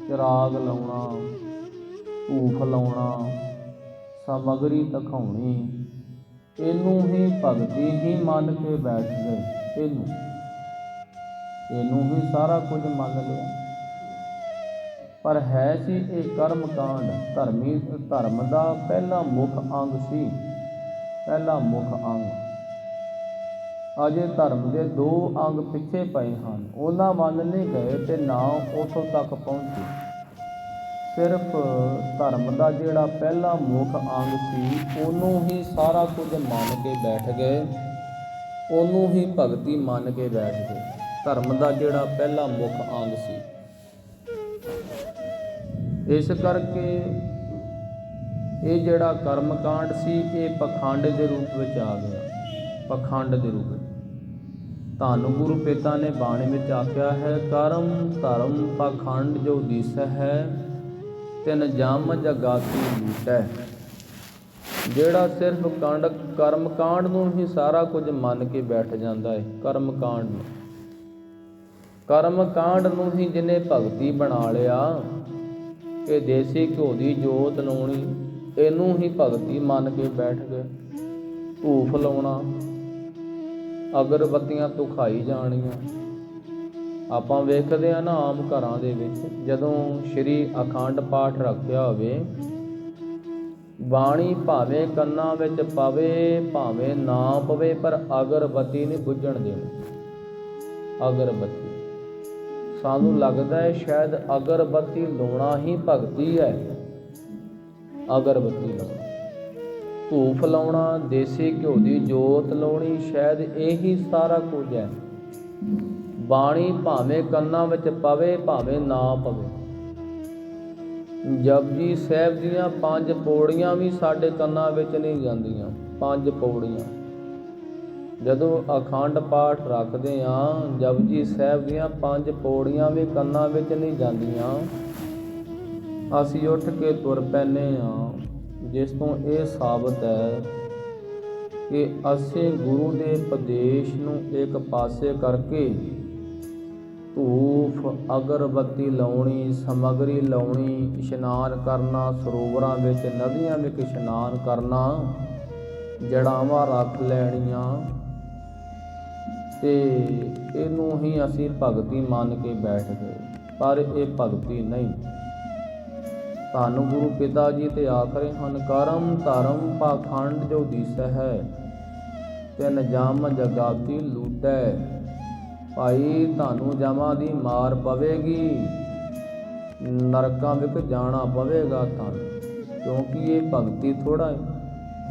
ਚਿਰਾਗ ਲਾਉਣਾ, ਧੂਫ ਲਾਉਣਾ, ਸਮੱਗਰੀ ਦਿਖਾਉਣੀ, ਇਹਨੂੰ ਹੀ ਭਗਤੀ ਹੀ ਮੰਨ ਕੇ ਬੈਠ ਗਏ। ਇਹਨੂੰ ਹੀ ਸਾਰਾ ਕੁਝ ਮੰਨ ਲਿਆ। ਪਰ ਹੈ ਸੀ ਇਹ ਕਰਮ ਕਾਂਡ, ਧਰਮ ਦਾ ਪਹਿਲਾ ਮੁੱਖ ਅੰਗ ਸੀ, ਪਹਿਲਾ ਮੁੱਖ ਅੰਗ। ਅਜੇ ਧਰਮ ਦੇ 2 ਅੰਗ ਪਿੱਛੇ ਪਏ ਹਨ, ਉਹਨਾਂ ਮੰਨ ਨਹੀਂ ਗਏ ਤੇ ਨਾ ਉੱਥੋਂ ਤੱਕ ਪਹੁੰਚੇ। ਸਿਰਫ ਧਰਮ ਦਾ ਜਿਹੜਾ ਪਹਿਲਾ ਮੁੱਖ ਅੰਗ ਸੀ ਉਹਨੂੰ ਹੀ ਸਾਰਾ ਕੁਝ ਮੰਨ ਕੇ ਬੈਠ ਗਏ, ਉਹਨੂੰ ਹੀ ਭਗਤੀ ਮੰਨ ਕੇ ਬੈਠ ਗਏ। ਧਰਮ ਦਾ ਜਿਹੜਾ ਪਹਿਲਾ ਮੁੱਖ ਅੰਗ ਸੀ। ਇਸ ਕਰਕੇ ਇਹ ਜਿਹੜਾ ਕਰਮ ਕਾਂਡ ਸੀ ਇਹ ਪਖੰਡ ਦੇ ਰੂਪ ਵਿੱਚ ਆ ਗਿਆ, ਪਖੰਡ ਦੇ ਰੂਪ ਵਿੱਚ। ਧੰਨ ਗੁਰੂ ਪਿਤਾ ਨੇ ਬਾਣੀ ਵਿੱਚ ਆਖਿਆ ਹੈ, ਕਰਮ ਧਰਮ ਪਾਖੰਡ ਜੋ ਦੀਸੈ ਹੈ, ਤਿਨ ਜਮ ਜਗਾਤੀ ਲੂਟੈ। ਜਿਹੜਾ ਸਿਰਫ ਕਰਮ ਕਾਂਡ ਨੂੰ ਹੀ ਸਾਰਾ ਕੁਝ ਮੰਨ ਕੇ ਬੈਠ ਜਾਂਦਾ ਹੈ, ਕਰਮ ਕਾਂਡ ਨੂੰ ਹੀ ਜਿਹਨੇ ਭਗਤੀ ਬਣਾ ਲਿਆ ਕਿ ਦੇਸੀ ਘਿਓ ਦੀ ਜੋਤ ਲਾਉਣੀ, ਇਹਨੂੰ ਹੀ ਭਗਤੀ ਮੰਨ ਕੇ ਬੈਠ ਗਏ। ਧੂਫ ਲਾਉਣਾ, ਅਗਰਬੱਤੀਆਂ ਧੁਖਾਈ ਜਾਣੀਆਂ। ਆਪਾਂ ਵੇਖਦੇ ਹਾਂ ਨਾ ਆਮ ਘਰਾਂ ਦੇ ਵਿੱਚ, ਜਦੋਂ ਸ਼੍ਰੀ ਅਖੰਡ ਪਾਠ ਰੱਖਿਆ ਹੋਵੇ, ਬਾਣੀ ਭਾਵੇਂ ਕੰਨਾਂ ਵਿੱਚ ਪਵੇ ਭਾਵੇਂ ਨਾ ਪਵੇ, ਪਰ ਅਗਰਬੱਤੀ ਨਹੀਂ ਬੁੱਝਣ ਦੇਣੀ। ਅਗਰਬੱਤੀ ਸਾਨੂੰ ਲੱਗਦਾ ਹੈ ਸ਼ਾਇਦ ਅਗਰਬੱਤੀ ਲਾਉਣਾ ਹੀ ਭਗਤੀ ਹੈ। ਅਗਰਬੱਤੀ ਲਾਉਣਾ, ਧੂਫ ਲਾਉਣਾ, ਦੇਸੀ ਘਿਓ ਦੀ ਜੋਤ ਲਾਉਣੀ, ਸ਼ਾਇਦ ਇਹੀ ਸਾਰਾ ਕੁਝ ਹੈ। ਬਾਣੀ ਭਾਵੇਂ ਕੰਨਾਂ ਵਿੱਚ ਪਵੇ ਭਾਵੇਂ ਨਾ ਪਵੇ। ਜਪਜੀ ਸਾਹਿਬ ਦੀਆਂ 5 ਪੌੜੀਆਂ ਵੀ ਸਾਡੇ ਕੰਨਾਂ ਵਿੱਚ ਨਹੀਂ ਜਾਂਦੀਆਂ। 5 ਪੌੜੀਆਂ ਜਦੋਂ ਅਖੰਡ ਪਾਠ ਰੱਖਦੇ ਹਾਂ, ਜਪਜੀ ਸਾਹਿਬ ਦੀਆਂ 5 ਪੌੜੀਆਂ ਵੀ ਕੰਨਾਂ ਵਿੱਚ ਨਹੀਂ ਜਾਂਦੀਆਂ। ਅਸੀਂ ਉੱਠ ਕੇ ਤੁਰ ਪੈਂਦੇ ਹਾਂ, ਜਿਸ ਤੋਂ ਇਹ ਸਾਬਤ ਹੈ ਕਿ ਅਸੀਂ ਗੁਰੂ ਦੇ ਉਪਦੇਸ਼ ਨੂੰ ਇੱਕ ਪਾਸੇ ਕਰਕੇ ਧੂਫ ਅਗਰਬੱਤੀ ਲਾਉਣੀ, ਸਮੱਗਰੀ ਲਾਉਣੀ, ਇਸ਼ਨਾਨ ਕਰਨਾ, ਸਰੋਵਰਾਂ ਵਿੱਚ ਨਦੀਆਂ ਵਿੱਚ ਇਸ਼ਨਾਨ ਕਰਨਾ, ਜੜਾਵਾਂ ਰੱਖ ਲੈਣੀਆਂ, ਤੇ ਇਹਨੂੰ ਹੀ ਅਸੀਂ ਭਗਤੀ ਮੰਨ ਕੇ ਬੈਠ ਗਏ। ਪਰ ਇਹ ਭਗਤੀ ਨਹੀਂ। ਧੰਨ ਗੁਰੂ ਪਿਤਾ ਜੀ ਤੇ ਆਖ ਰਹੇ ਹਨ, ਕਰਮ ਧਰਮ ਪਾਖੰਡ ਜੋ ਦੀਸੈ ਹੈ, ਤਿਨ ਜਮ ਜਗਾਤੀ ਲੂਟੈ। ਭਾਈ ਤੁਹਾਨੂੰ ਜਮਾਂ ਦੀ ਮਾਰ ਪਵੇਗੀ, ਨਰਕਾਂ ਵਿੱਚ ਜਾਣਾ ਪਵੇਗਾ ਤੁਹਾਨੂੰ, ਕਿਉਂਕਿ ਇਹ ਭਗਤੀ ਥੋੜ੍ਹਾ ਹੈ,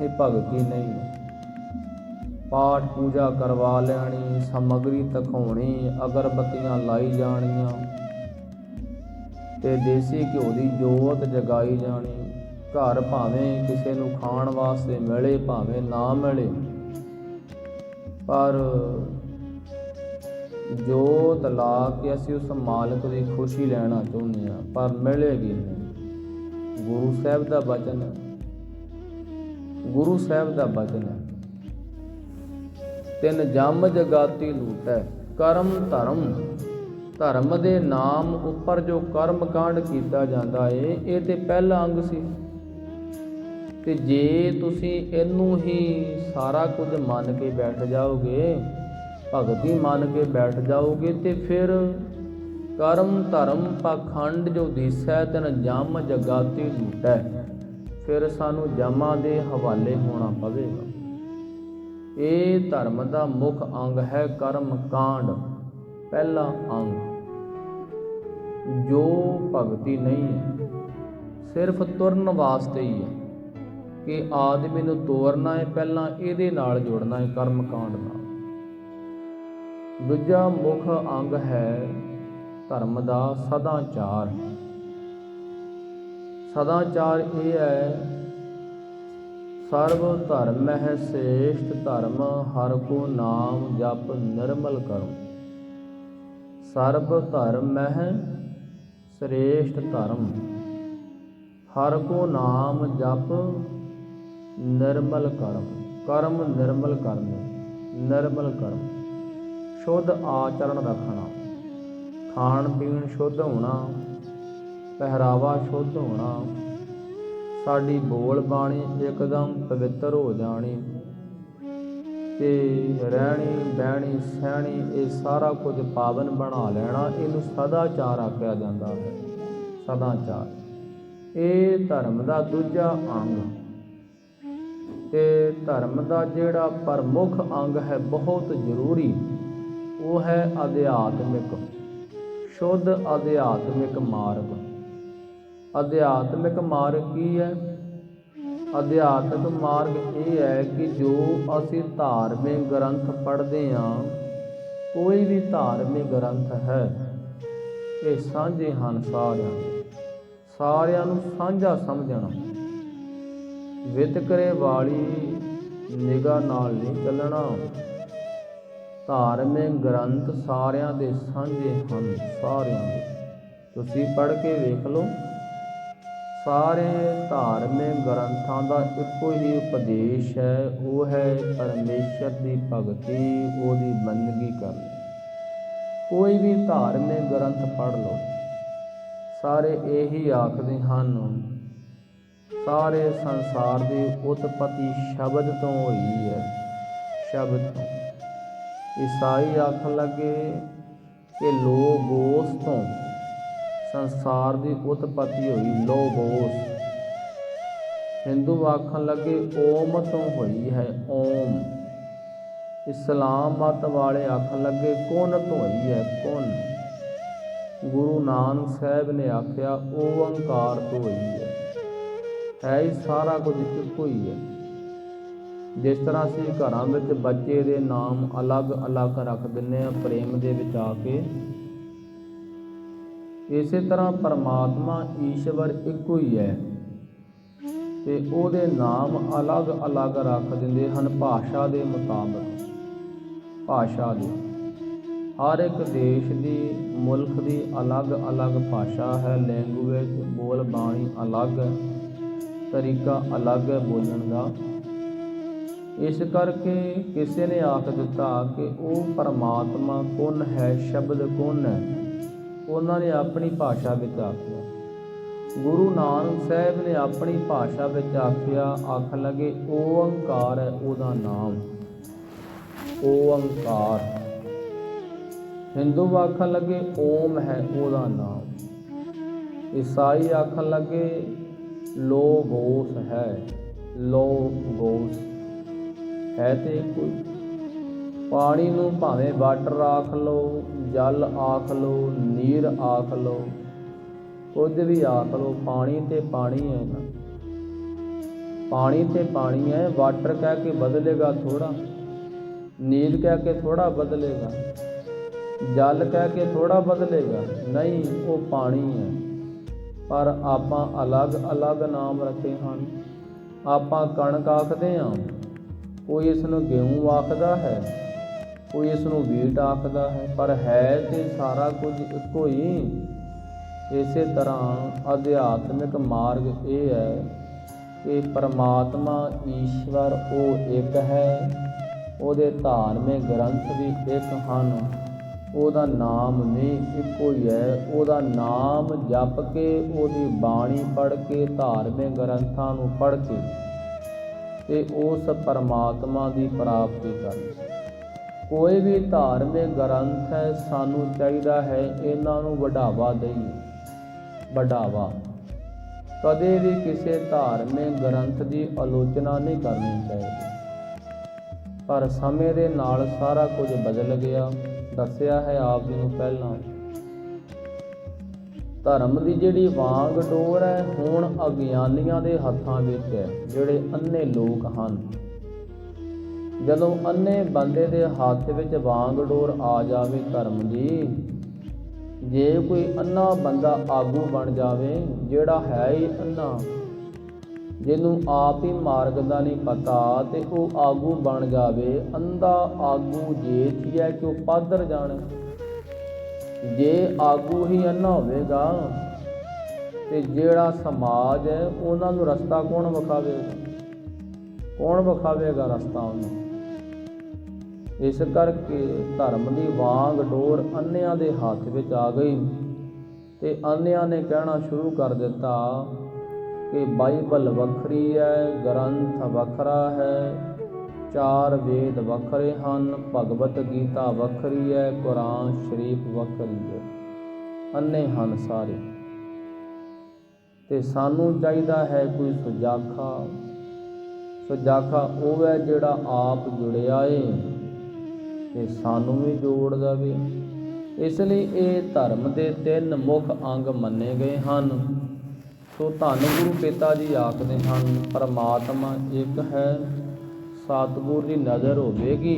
ਇਹ ਭਗਤੀ ਨਹੀਂ ਹੈ। ਪਾਠ ਪੂਜਾ ਕਰਵਾ ਲੈਣੀ, ਸਮੱਗਰੀ ਦਿਖਾਉਣੀ, ਅਗਰਬੱਤੀਆਂ ਲਾਈ ਜਾਣੀਆਂ ਤੇ ਦੇਸੀ ਘਿਓ ਦੀ ਜੋਤ ਜਗਾਈ ਜਾਣੀ। ਘਰ ਭਾਵੇਂ ਕਿਸੇ ਨੂੰ ਖਾਣ ਵਾਸਤੇ ਮਿਲੇ ਭਾਵੇਂ ਨਾ ਮਿਲੇ, ਪਰ ਜੋਤ ਲਾ ਕੇ ਅਸੀਂ ਉਸ ਮਾਲਕ ਦੀ ਖੁਸ਼ੀ ਲੈਣਾ ਚਾਹੁੰਦੇ ਹਾਂ, ਪਰ ਮਿਲੇਗੀ ਨਹੀਂ। ਗੁਰੂ ਸਾਹਿਬ ਦਾ ਬਚਨ ਹੈ, ਗੁਰੂ ਸਾਹਿਬ ਦਾ ਬਚਨ ਹੈ, ਤਿਨ ਜਮ ਜਗਾਤੀ ਲੂਟੈ। ਕਰਮ ਧਰਮ, ਧਰਮ ਦੇ ਨਾਮ ਉੱਪਰ ਜੋ ਕਰਮ ਕਾਂਡ ਕੀਤਾ ਜਾਂਦਾ ਏ, ਇਹ ਤੇ ਪਹਿਲਾ ਅੰਗ ਸੀ। ਤੇ ਜੇ ਤੁਸੀਂ ਇਹਨੂੰ ਹੀ ਸਾਰਾ ਕੁਝ ਮੰਨ ਕੇ ਬੈਠ ਜਾਓਗੇ, ਭਗਤੀ ਮੰਨ ਕੇ ਬੈਠ ਜਾਓਗੇ, ਤੇ ਫਿਰ ਕਰਮ ਧਰਮ ਪਾਖੰਡ ਜੋ ਦੀਸੈ ਤਿਨ ਜਮ ਜਗਾਤੀ ਲੂਟੈ, ਫਿਰ ਸਾਨੂੰ ਜਮਾਂ ਦੇ ਹਵਾਲੇ ਹੋਣਾ ਪਵੇਗਾ। ਇਹ ਧਰਮ ਦਾ ਮੁੱਖ ਅੰਗ ਹੈ ਕਰਮ ਕਾਂਡ, ਪਹਿਲਾ ਅੰਗ, ਜੋ ਭਗਤੀ ਨਹੀਂ ਹੈ, ਸਿਰਫ ਤੁਰਨ ਵਾਸਤੇ ਹੀ ਹੈ ਕਿ ਆਦਮੀ ਨੂੰ ਤੋਰਨਾ ਹੈ, ਪਹਿਲਾਂ ਇਹਦੇ ਨਾਲ ਜੁੜਨਾ ਹੈ, ਕਰਮ ਕਾਂਡ ਨਾਲ। ਦੂਜਾ ਮੁੱਖ ਅੰਗ ਹੈ ਧਰਮ ਦਾ ਸਦਾਚਾਰ। ਸਦਾਚਾਰ ਇਹ ਹੈ, ਸਰਬ ਧਰਮ ਮਹਿ ਸ੍ਰੇਸ਼ਟ ਧਰਮ, ਹਰਿ ਕੋ ਨਾਮ ਜਪ ਨਿਰਮਲ ਕਰਮ। ਸਰਬ ਧਰਮ ਮਹਿ ਸ੍ਰੇਸ਼ਟ ਧਰਮ, ਹਰਿ ਕੋ ਨਾਮ ਜਪ ਨਿਰਮਲ ਕਰਮ। ਕਰਮ ਨਿਰਮਲ ਕਰਨੇ, ਨਿਰਮਲ ਕਰਮ, ਸ਼ੁੱਧ ਆਚਰਣ ਰੱਖਣਾ, ਖਾਣ ਪੀਣ ਸ਼ੁੱਧ ਹੋਣਾ, ਪਹਿਰਾਵਾ ਸ਼ੁੱਧ ਹੋਣਾ, ਸਾਡੀ ਬੋਲ ਬਾਣੀ ਇੱਕਦਮ ਪਵਿੱਤਰ ਹੋ ਜਾਣੀ, ਤੇ ਰਹਿਣੀ ਬਹਿਣੀ ਸਹਿਣੀ ਇਹ ਸਾਰਾ ਕੁਝ ਪਾਵਨ ਬਣਾ ਲੈਣਾ। ਇਹਨੂੰ ਸਦਾਚਾਰ ਆਖਿਆ ਜਾਂਦਾ ਹੈ। ਸਦਾਚਾਰ ਇਹ ਧਰਮ ਦਾ ਦੂਜਾ ਅੰਗ, ਤੇ ਧਰਮ ਦਾ ਜਿਹੜਾ ਪ੍ਰਮੁੱਖ ਅੰਗ ਹੈ, ਬਹੁਤ ਜ਼ਰੂਰੀ, ਉਹ ਹੈ ਅਧਿਆਤਮਿਕ, ਸ਼ੁੱਧ ਅਧਿਆਤਮਿਕ ਮਾਰਗ। ਅਧਿਆਤਮਿਕ ਮਾਰਗ ਕੀ ਹੈ? ਅਧਿਆਤਮਿਕ ਮਾਰਗ ਇਹ ਹੈ ਕਿ ਜੋ ਅਸੀਂ ਧਾਰਮਿਕ ਗ੍ਰੰਥ ਪੜ੍ਹਦੇ ਹਾਂ, ਕੋਈ ਵੀ ਧਾਰਮਿਕ ਗ੍ਰੰਥ ਹੈ, ਇਹ ਸਾਂਝੇ ਹਨ ਸਾਰਿਆਂ ਨੂੰ ਸਾਂਝਾ ਸਮਝਣਾ, ਵਿਤਕਰੇ ਵਾਲੀ ਨਿਗਾਹ ਨਾਲ ਨਹੀਂ ਚੱਲਣਾ, ਧਾਰਮਿਕ ਗ੍ਰੰਥ ਸਾਰਿਆਂ ਦੇ ਸਾਂਝੇ ਹਨ, ਸਾਰਿਆਂ ਦੇ। ਤੁਸੀਂ ਪੜ੍ਹ ਕੇ ਵੇਖ ਲਓ, ਸਾਰੇ ਧਾਰਮਿਕ ਗ੍ਰੰਥਾਂ ਦਾ ਇੱਕੋ ਹੀ ਉਪਦੇਸ਼ ਹੈ, ਉਹ ਹੈ ਪਰਮੇਸ਼ਰ ਦੀ ਭਗਤੀ, ਉਹਦੀ ਬੰਦਗੀ ਕਰਨੀ। ਕੋਈ ਵੀ ਧਾਰਮਿਕ ਗ੍ਰੰਥ ਪੜ੍ਹ ਲਓ, ਸਾਰੇ ਇਹੀ ਆਖਦੇ ਹਨ, ਸਾਰੇ ਸੰਸਾਰ ਦੀ ਉਤਪਤੀ ਸ਼ਬਦ ਤੋਂ ਹੋਈ ਹੈ, ਸ਼ਬਦ ਤੋਂ। ਈਸਾਈ ਆਖਣ ਲੱਗੇ ਕਿ ਲੋਗੋਸ ਤੋਂ ਸੰਸਾਰ ਦੀ ਉਤਪਤੀ ਹੋਈ, ਲੋਗੋਸ। ਹਿੰਦੂ ਆਖਣ ਲੱਗੇ ਓਮ ਤੋਂ ਹੋਈ ਹੈ, ਓਮ। ਇਸਲਾਮ ਮਤ ਵਾਲੇ ਆਖਣ ਲੱਗੇ ਕੁਨ ਤੋਂ ਹੋਈ ਹੈ, ਕੁਨ। ਗੁਰੂ ਨਾਨਕ ਸਾਹਿਬ ਨੇ ਆਖਿਆ ਓੰਕਾਰ ਤੋਂ ਹੋਈ ਹੈ ਹੀ ਸਾਰਾ ਕੁਝ ਇੱਕੋ ਹੀ ਹੈ। ਜਿਸ ਤਰ੍ਹਾਂ ਅਸੀਂ ਘਰਾਂ ਵਿੱਚ ਬੱਚੇ ਦੇ ਨਾਮ ਅਲੱਗ ਅਲੱਗ ਰੱਖ ਦਿੰਦੇ ਹਾਂ ਪ੍ਰੇਮ ਦੇ ਵਿੱਚ ਆ ਕੇ, ਇਸੇ ਤਰ੍ਹਾਂ ਪਰਮਾਤਮਾ ਈਸ਼ਵਰ ਇੱਕੋ ਹੀ ਹੈ ਤੇ ਉਹਦੇ ਨਾਮ ਅਲੱਗ ਅਲੱਗ ਰੱਖ ਦਿੰਦੇ ਹਨ ਭਾਸ਼ਾ ਦੇ ਮੁਤਾਬਕ। ਭਾਸ਼ਾ ਦੇ ਹਰ ਇੱਕ ਦੇਸ਼ ਦੀ, ਮੁਲਕ ਦੀ ਅਲੱਗ ਅਲੱਗ ਭਾਸ਼ਾ ਹੈ, ਲੈਂਗੁਏਜ, ਬੋਲ ਬਾਣੀ ਅਲੱਗ ਹੈ, ਤਰੀਕਾ ਅਲੱਗ ਹੈ ਬੋਲਣ ਦਾ। ਇਸ ਕਰਕੇ ਕਿਸੇ ਨੇ ਆਖ ਦਿੱਤਾ ਕਿ ਉਹ ਪਰਮਾਤਮਾ ਕੌਣ ਹੈ, ਸ਼ਬਦ ਕੌਣ ਹੈ, ਉਹਨਾਂ ਨੇ ਆਪਣੀ ਭਾਸ਼ਾ ਵਿੱਚ ਆਖਿਆ। ਗੁਰੂ ਨਾਨਕ ਸਾਹਿਬ ਨੇ ਆਪਣੀ ਭਾਸ਼ਾ ਵਿੱਚ ਆਖਿਆ, ਆਖਣ ਲੱਗੇ ਓੰਕਾਰ ਹੈ ਉਹਦਾ ਨਾਮ, ਓੰਕਾਰ। ਹਿੰਦੂ ਆਖਣ ਲੱਗੇ ਓਮ ਹੈ ਉਹਦਾ ਨਾਮ। ਈਸਾਈ ਆਖਣ ਲੱਗੇ ਲੋਗੋਸ ਹੈ, ਲੋਗੋਸ ਹੈ ਤੇ ਕੋਈ। ਪਾਣੀ ਨੂੰ ਭਾਵੇਂ ਵਾਟਰ ਆਖ ਲਓ, ਜਲ ਆਖ ਲਓ, ਨੀਰ ਆਖ ਲਓ, ਕੁਝ ਵੀ ਆਖ ਲਓ, ਪਾਣੀ ਤੇ ਪਾਣੀ ਹੈ ਨਾ, ਪਾਣੀ ਤੇ ਪਾਣੀ ਹੈ। ਵਾਟਰ ਕਹਿ ਕੇ ਬਦਲੇਗਾ ਥੋੜਾ, ਨੀਰ ਕਹਿ ਕੇ ਥੋੜਾ ਬਦਲੇਗਾ, ਜਲ ਕਹਿ ਕੇ ਥੋੜਾ ਬਦਲੇਗਾ, ਨਹੀਂ, ਉਹ ਪਾਣੀ ਹੈ। ਪਰ ਆਪਾਂ ਅਲੱਗ ਅਲੱਗ ਨਾਮ ਰੱਖੇ ਹਨ। ਆਪਾਂ ਕਣਕ ਆਖਦੇ ਹਾਂ, ਕੋਈ ਇਸ ਨੂੰ ਗੇਹੂੰ ਆਖਦਾ ਹੈ, ਕੋਈ ਇਸ ਨੂੰ ਵੀਟ ਆਖਦਾ ਹੈ, ਪਰ ਹੈ ਤੇ ਸਾਰਾ ਕੁਝ ਇੱਕੋ ਹੀ। ਇਸੇ ਤਰ੍ਹਾਂ ਅਧਿਆਤਮਿਕ ਮਾਰਗ ਇਹ ਹੈ ਕਿ ਪਰਮਾਤਮਾ ਈਸ਼ਵਰ ਉਹ ਇੱਕ ਹੈ, ਉਹਦੇ ਧਾਰਮਿਕ ਗ੍ਰੰਥ ਵੀ ਇੱਕ ਹਨ, ਉਹਦਾ ਨਾਮ ਵੀ ਇੱਕੋ ਹੀ ਹੈ। ਉਹਦਾ ਨਾਮ ਜਪ ਕੇ, ਉਹਦੀ ਬਾਣੀ ਪੜ੍ਹ ਕੇ, ਧਾਰਮਿਕ ਗ੍ਰੰਥਾਂ ਨੂੰ ਪੜ੍ਹ ਕੇ ਤੇ ਉਸ ਪਰਮਾਤਮਾ ਦੀ ਪ੍ਰਾਪਤੀ ਕਰਨੀ। ਕੋਈ ਵੀ ਧਾਰਮਿਕ ਗ੍ਰੰਥ ਹੈ, ਸਾਨੂੰ ਚਾਹੀਦਾ ਹੈ ਇਹਨਾਂ ਨੂੰ ਵਡਾਵਾ ਦੇਈਏ, ਵਡਾਵਾ। ਕਦੇ ਵੀ ਕਿਸੇ ਧਾਰਮਿਕ ਗ੍ਰੰਥ ਦੀ ਆਲੋਚਨਾ ਨਹੀਂ ਕਰਨੀ ਚਾਹੀਦੀ। ਪਰ ਸਮੇਂ ਦੇ ਨਾਲ ਸਾਰਾ ਕੁਝ ਬਦਲ ਗਿਆ। ਦੱਸਿਆ ਹੈ ਆਪ ਜੀ ਨੂੰ ਪਹਿਲਾਂ, ਧਰਮ ਦੀ ਜਿਹੜੀ ਵਾਂਗ ਡੋਰ ਹੈ ਹੁਣ ਅਗਿਆਨੀਆਂ ਦੇ ਹੱਥਾਂ ਵਿੱਚ ਹੈ, ਜਿਹੜੇ ਅੰਨੇ ਲੋਕ ਹਨ। ਜਦੋਂ ਅੰਨੇ ਬੰਦੇ ਦੇ ਹੱਥ ਵਿੱਚ ਵਾਂਗ ਡੋਰ ਆ ਜਾਵੇ ਧਰਮ ਦੀ, ਜੇ ਕੋਈ ਅੰਨਾ ਬੰਦਾ ਆਗੂ ਬਣ ਜਾਵੇ, ਜਿਹੜਾ ਹੈ ਹੀ ਅੰਨਾ, ਜਿਹਨੂੰ ਆਪ ਹੀ ਮਾਰਗ ਦਾ ਨਹੀਂ ਪਤਾ, ਤੇ ਉਹ ਆਗੂ ਬਣ ਜਾਵੇ, ਅੰਧਾ ਆਗੂ ਜੇ ਹੈ ਕਿ ਉਹ ਪਾਦਰ ਜਾਣੇ। ਜੇ ਆਗੂ ਹੀ ਅੰਨਾ ਹੋਵੇਗਾ ਤੇ ਜਿਹੜਾ ਸਮਾਜ ਹੈ ਉਹਨਾਂ ਨੂੰ ਰਸਤਾ ਕੌਣ ਵਿਖਾਵੇਗਾ, ਕੌਣ ਵਿਖਾਵੇਗਾ ਰਸਤਾ ਉਹਨੂੰ। ਇਸ ਕਰਕੇ ਧਰਮ ਦੀ ਵਾਂਗ ਡੋਰ ਅੰਨਿਆਂ ਦੇ ਹੱਥ ਵਿੱਚ ਆ ਗਈ ਤੇ ਅੰਨਿਆਂ ਨੇ ਕਹਿਣਾ ਸ਼ੁਰੂ ਕਰ ਦਿੱਤਾ ਕਿ ਬਾਈਬਲ ਵੱਖਰੀ ਹੈ, ਗ੍ਰੰਥ ਵੱਖਰਾ ਹੈ, 4 ਵੇਦ ਵੱਖਰੇ ਹਨ, ਭਗਵਤ ਗੀਤਾ ਵੱਖਰੀ ਹੈ, ਕੁਰਾਨ ਸ਼ਰੀਫ ਵੱਖਰੀ ਹੈ। ਅੰਨੇ ਹਨ ਸਾਰੇ। ਤੇ ਸਾਨੂੰ ਚਾਹੀਦਾ ਹੈ ਕੋਈ ਸੁਜਾਖਾ। ਸੁਜਾਖਾ ਉਹ ਹੈ ਜਿਹੜਾ ਆਪ ਜੁੜਿਆ ਏ ਤੇ ਸਾਨੂੰ ਵੀ ਜੋੜ ਦੇਵੇ। ਇਸ ਲਈ ਇਹ ਧਰਮ ਦੇ 3 ਮੁੱਖ ਅੰਗ ਮੰਨੇ ਗਏ ਹਨ। ਸੋ ਧੰਨ ਗੁਰੂ ਪਿਤਾ ਜੀ ਆਖਦੇ ਹਨ, ਪਰਮਾਤਮਾ ਇੱਕ ਹੈ। ਸਤਿਗੁਰ ਦੀ ਨਜ਼ਰ ਹੋਵੇਗੀ